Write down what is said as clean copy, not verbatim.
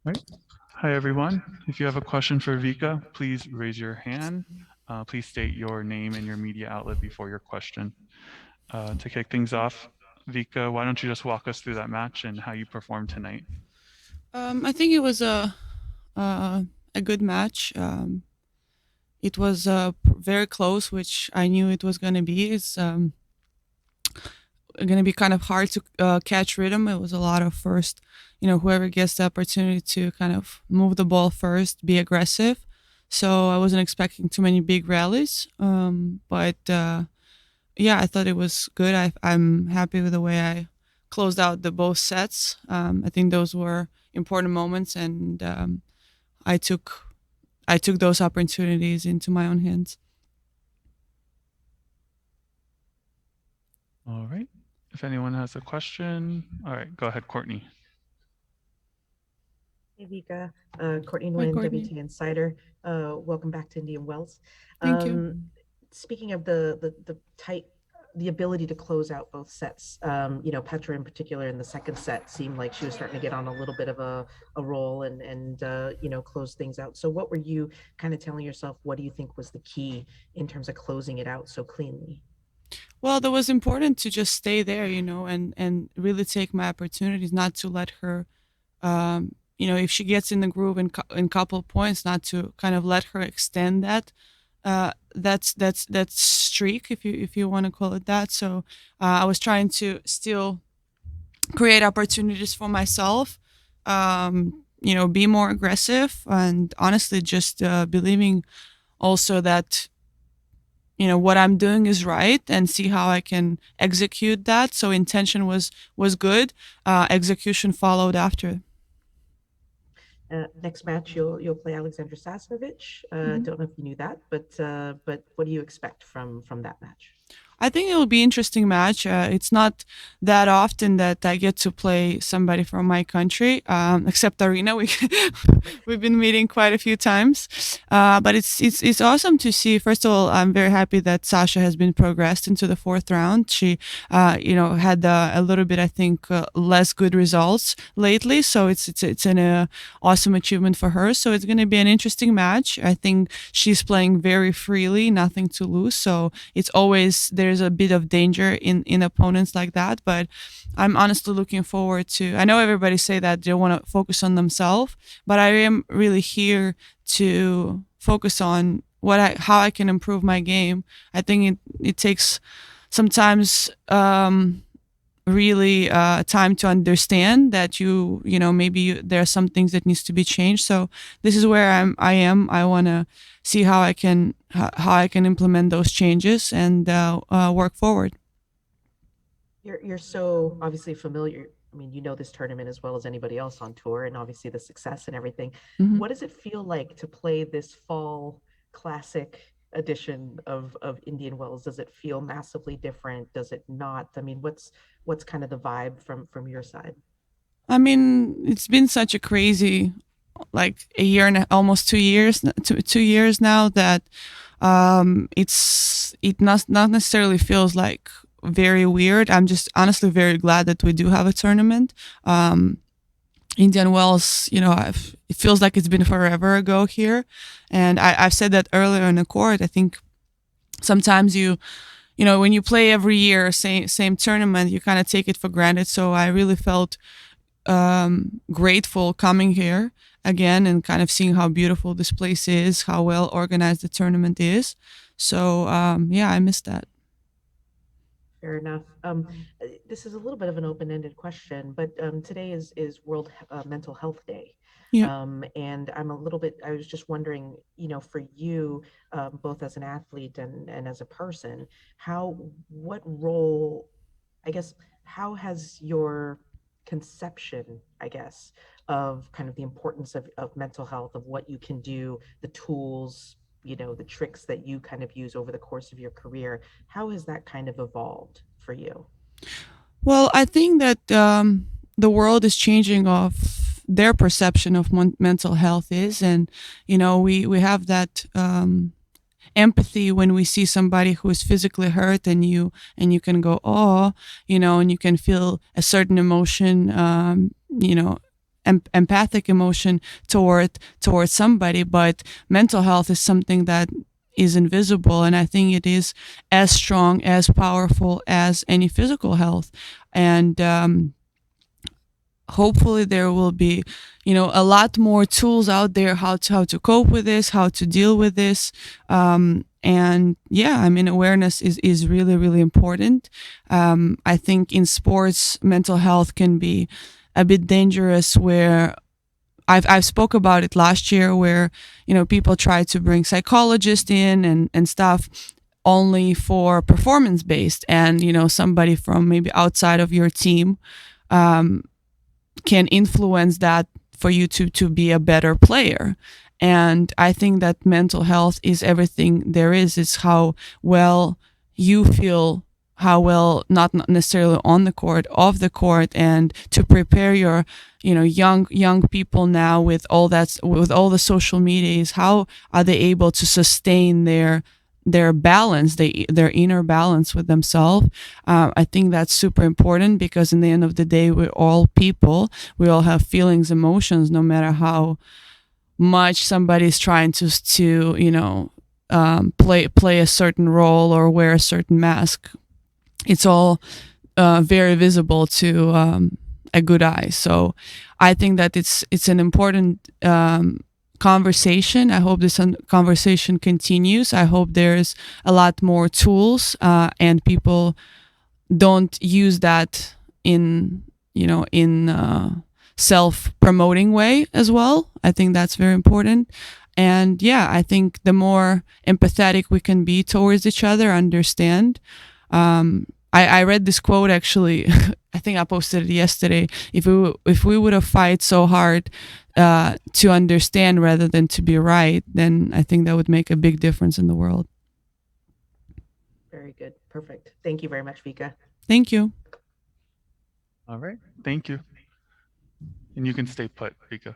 Right. Hi, everyone. If you have a question for Vika, please raise your hand. Please state your name and your media outlet before your question. To kick things off, Vika, why don't you just walk us through that match and how you performed tonight? I think it was a good match. It was very close, which I knew it was going to be. It's going to be kind of hard to catch rhythm. It was a lot of first, whoever gets the opportunity to kind of move the ball first, be aggressive. So I wasn't expecting too many big rallies. But yeah, I thought it was good. I'm happy with the way I closed out the both sets. I think those were important moments, and I took I took those opportunities into my own hands. All right. If anyone has a question, all right, go ahead, Courtney. Hey Vika, Courtney Hi, Nguyen, Courtney. WTA Insider. Welcome back to Indian Wells. Thank you. Speaking of the tight, the ability to close out both sets, Petra in particular in the second set seemed like she was starting to get on a little bit of a roll and close things out. So what were you kind of telling yourself? What do you think was the key in terms of closing it out so cleanly? Well, that was important to just stay there, and really take my opportunities, not to let her, if she gets in the groove in couple of points, not to kind of let her extend that streak, if you want to call it that. So I was trying to still create opportunities for myself, be more aggressive, and honestly, just believing also that what I'm doing is right, and see how I can execute that. So intention was good. Execution followed after. Next match, you'll play Alexandra Sasnovich. Mhm. Don't know if you knew that, but what do you expect from that match? I think it will be an interesting match. It's not that often that I get to play somebody from my country, except Arena. We've been meeting quite a few times, but it's awesome to see. First of all, I'm very happy that Sasha has been progressed into the fourth round. She, had a little bit, I think, less good results lately, so it's an awesome achievement for her. So it's going to be an interesting match. I think she's playing very freely, nothing to lose. So it's always there's a bit of danger in opponents like that. But I'm honestly looking forward to. I know everybody say that they want to focus on themselves, but I am really here to focus on how I can improve my game. I think it takes sometimes really time to understand that maybe there are some things that needs to be changed. So this is where I want to see how I can implement those changes and work forward. You're so obviously familiar. I mean, you know this tournament as well as anybody else on tour, and obviously the success and everything. Mhm. What does it feel like to play this fall classic edition of Indian Wells? Does it feel massively different? Does it not? I mean, what's kind of the vibe from your side? I mean, it's been such a crazy, like a year and almost 2 years, 2 years now, that it not necessarily feels like very weird. I'm just honestly very glad that we do have a tournament. Indian Wells, it feels like it's been forever ago here, and I've said that earlier in the court. I think sometimes when you play every year same tournament, you kind of take it for granted. So I really felt grateful coming here again and kind of seeing how beautiful this place is, how well organized the tournament is. So yeah, I missed that. Fair enough. This is a little bit of an open-ended question, but today is World Mental Health Day. Yeah. And I was just wondering, for you, both as an athlete and as a person, what role, I guess, how has your conception, I guess, of kind of the importance of mental health, of what you can do, the tools, the tricks that you kind of use over the course of your career, how has that kind of evolved for you? Well, I think that the world is changing of their perception of mental health is, and we have that empathy when we see somebody who is physically hurt, and you can go, oh, and you can feel a certain emotion, empathic emotion toward somebody, but mental health is something that is invisible, and I think it is as strong, as powerful as any physical health. And hopefully there will be, a lot more tools out there how to cope with this, how to deal with this. And yeah, I mean, awareness is really, really important. I think in sports, mental health can be a bit dangerous, where I've spoke about it last year, where people try to bring psychologists in and stuff only for performance based, and somebody from maybe outside of your team um, can influence that for you to be a better player. And I think that mental health is everything there is. It's how well you feel, how well, not necessarily on the court, off the court, and to prepare your young people now with all the social media, is how are they able to sustain their balance, their inner balance with themselves. I think that's super important, because in the end of the day, we're all people. We all have feelings, emotions, no matter how much somebody's trying to play a certain role or wear a certain mask. It's all very visible to a good eye. So I think that it's an important conversation. I hope this conversation continues. I hope there's a lot more tools, and people don't use that in self-promoting way as well. I think that's very important. And yeah, I think the more empathetic we can be towards each other, understand. I read this quote actually. I think I posted it yesterday. If we would have fight so hard to understand rather than to be right, then I think that would make a big difference in the world. Very good. Perfect. Thank you very much, Vika. Thank you. All right. Thank you. And you can stay put, Vika.